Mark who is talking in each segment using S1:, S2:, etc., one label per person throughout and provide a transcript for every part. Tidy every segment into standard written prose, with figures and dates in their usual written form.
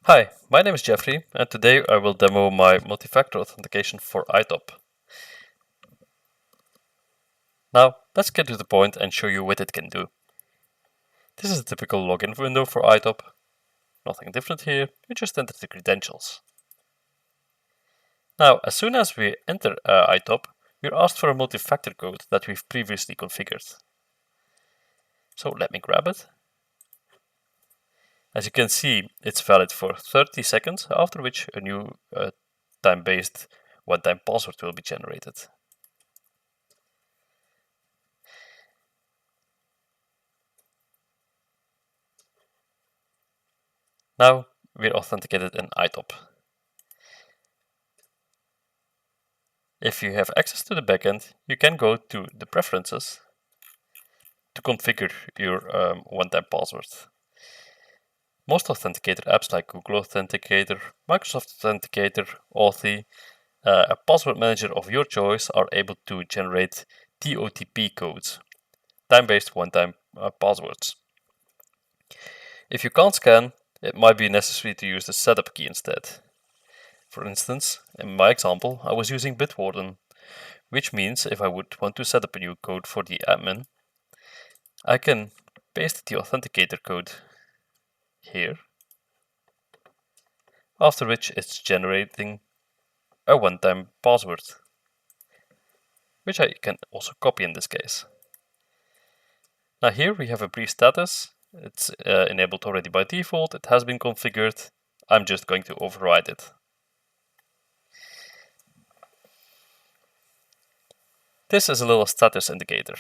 S1: Hi, my name is Jeffrey, and today I will demo my multi-factor authentication for iTop. Now, let's get to the point and show you what it can do. This is a typical login window for iTop. Nothing different here, you just enter the credentials. Now, as soon as we enter iTop, we're asked for a multi-factor code that we've previously configured. So let me grab it. As you can see, it's valid for 30 seconds, after which a new time-based one-time password will be generated. Now we're authenticated in iTop. If you have access to the backend, you can go to the preferences to configure your one-time password. Most authenticator apps like Google Authenticator, Microsoft Authenticator, Authy, a password manager of your choice are able to generate TOTP codes, time-based one-time passwords. If you can't scan, it might be necessary to use the setup key instead. For instance, in my example, I was using Bitwarden, which means if I would want to set up a new code for the admin, I can paste the authenticator code here, after which it's generating a one-time password, which I can also copy in this case. Now here we have a brief status. It's enabled already by default, it has been configured. I'm just going to override it. This is a little status indicator.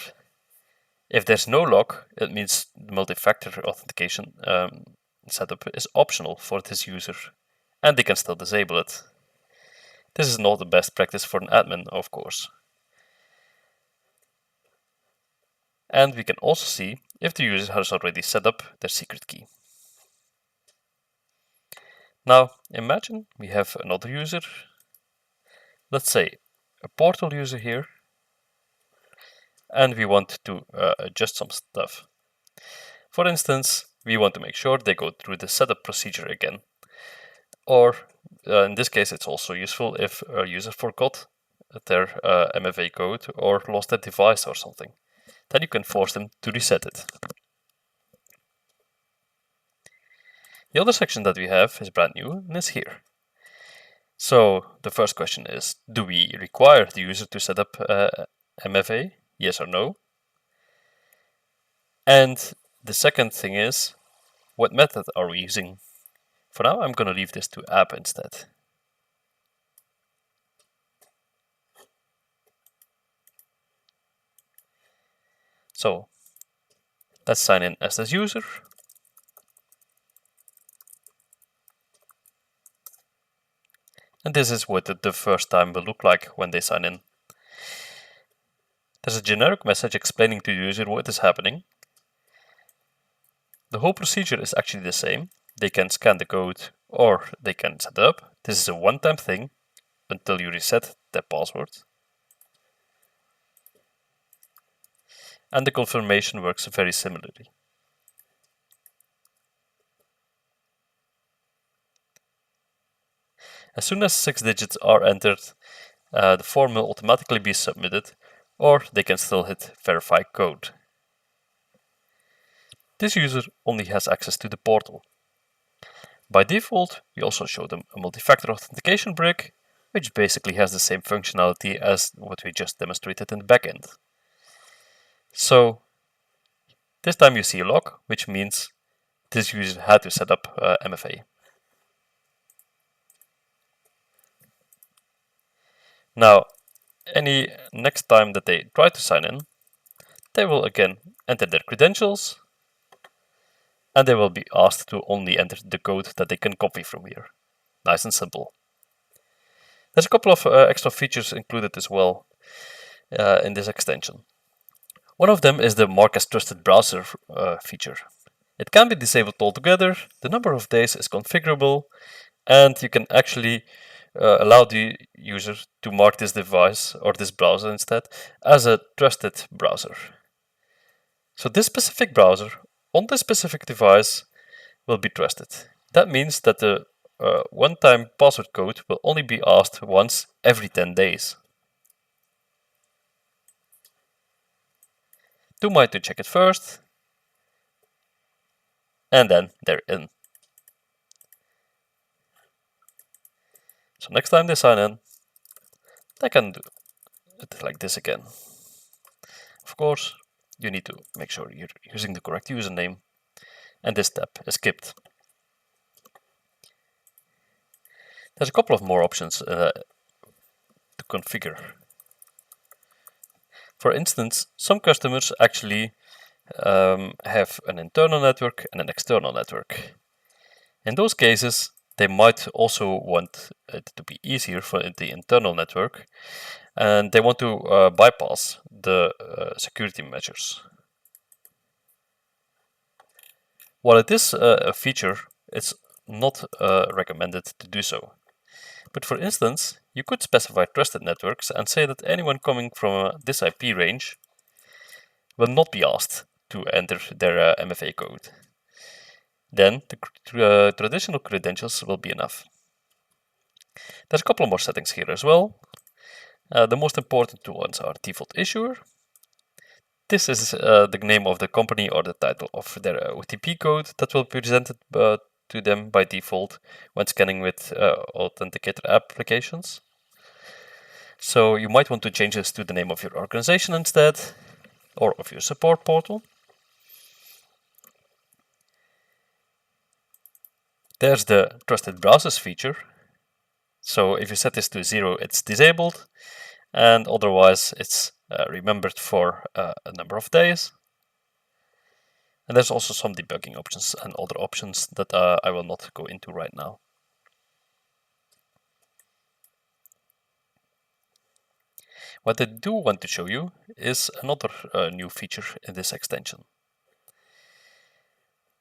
S1: If there's no lock, it means multi-factor authentication setup is optional for this user, and they can still disable it. This is not the best practice for an admin, of course. And we can also see if the user has already set up their secret key. Now, imagine we have another user, let's say a portal user here, and we want to adjust some stuff. For instance, we want to make sure they go through the setup procedure again. Or in this case, it's also useful if a user forgot their MFA code or lost their device or something. Then you can force them to reset it. The other section that we have is brand new and is here. So the first question is, do we require the user to set up MFA? Yes or no? And the second thing is, what method are we using? For now, I'm going to leave this to app instead. So let's sign in as this user. And this is what the first time will look like when they sign in. There's a generic message explaining to the user what is happening. The whole procedure is actually the same. They can scan the code or they can set it up. This is a one-time thing until you reset their password. And the confirmation works very similarly. As soon as 6 digits are entered, the form will automatically be submitted, or they can still hit verify code. This user only has access to the portal. By default, we also show them a multi-factor authentication brick, which basically has the same functionality as what we just demonstrated in the backend. So this time you see a lock, which means this user had to set up MFA. Now, any next time that they try to sign in, they will again enter their credentials, and they will be asked to only enter the code that they can copy from here. Nice and simple. There's a couple of extra features included as well in this extension. One of them is the Mark as Trusted Browser feature. It can be disabled altogether, the number of days is configurable, and you can actually allow the user to mark this device or this browser instead as a trusted browser. So this specific browser on this specific device will be trusted. That means that the one-time password code will only be asked once every 10 days. Two might to check it first, and then they're in. So next time they sign in, they can do it like this again. Of course, you need to make sure you're using the correct username, and this step is skipped. There's a couple of more options to configure. For instance, some customers actually have an internal network and an external network. In those cases, they might also want it to be easier for the internal network, and they want to bypass the security measures. While it is a feature, it's not recommended to do so. But for instance, you could specify trusted networks and say that anyone coming from this IP range will not be asked to enter their MFA code. Then the traditional credentials will be enough. There's a couple more settings here as well. The most important two ones are default issuer. This is the name of the company or the title of their OTP code that will be presented to them by default when scanning with authenticator applications. So you might want to change this to the name of your organization instead, or of your support portal. There's the trusted browsers feature. So if you set this to 0, it's disabled, and otherwise it's remembered for a number of days. And there's also some debugging options and other options that I will not go into right now. What I do want to show you is another new feature in this extension.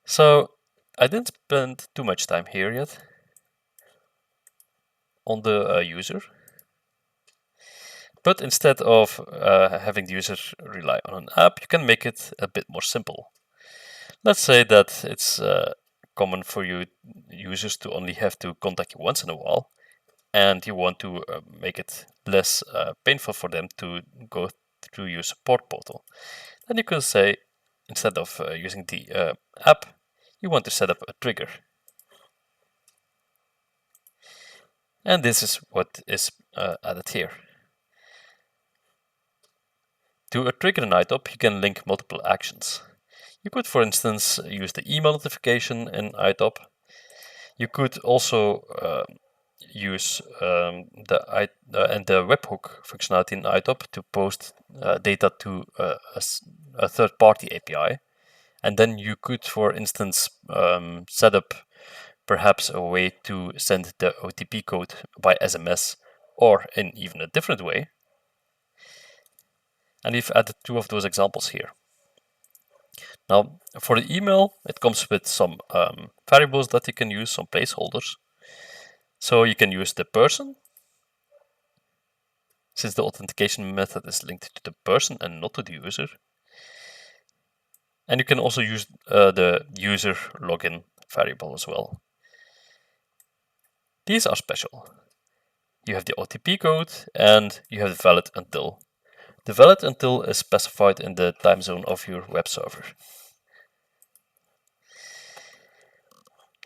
S1: So I didn't spend too much time here yet on the user, but instead of having the user rely on an app, you can make it a bit more simple. Let's say that it's common for you users to only have to contact you once in a while, and you want to make it less painful for them to go through your support portal. Then you can say, instead of using the app, you want to set up a trigger. And this is what is added here. To trigger an iTop, you can link multiple actions. You could, for instance, use the email notification in iTop. You could also use the webhook functionality in iTop to post data to a third-party API. And then you could, for instance, set up perhaps a way to send the OTP code by SMS or in even a different way. And we've added two of those examples here. Now, for the email, it comes with some variables that you can use, some placeholders. So you can use the person, since the authentication method is linked to the person and not to the user. And you can also use the user login variable as well. These are special. You have the OTP code and you have the valid until. The valid until is specified in the time zone of your web server.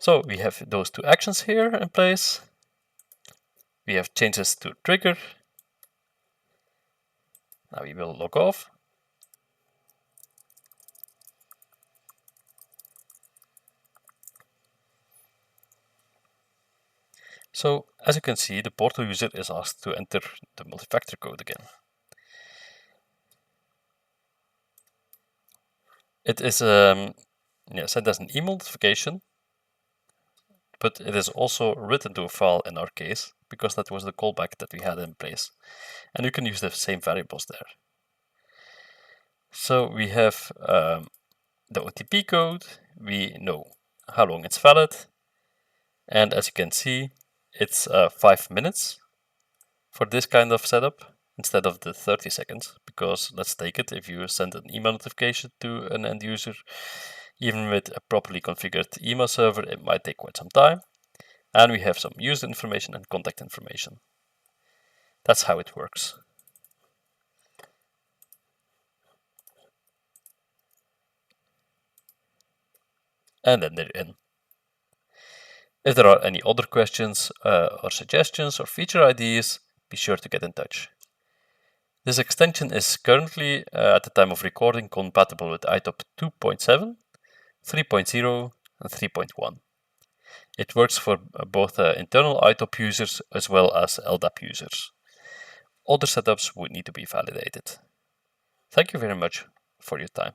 S1: So we have those two actions here in place. We have changes to trigger. Now we will log off. So as you can see, the portal user is asked to enter the multi-factor code again. It is sent as an email notification, but it is also written to a file in our case, because that was the callback that we had in place. And you can use the same variables there. So we have the OTP code, we know how long it's valid, and as you can see, it's 5 minutes for this kind of setup instead of the 30 seconds, because let's take it, if you send an email notification to an end user, even with a properly configured email server, it might take quite some time. And we have some user information and contact information. That's how it works. And then they're in. If there are any other questions or suggestions or feature ideas, be sure to get in touch. This extension is currently, at the time of recording, compatible with iTop 2.7, 3.0, and 3.1. It works for both internal iTop users as well as LDAP users. Other setups would need to be validated. Thank you very much for your time.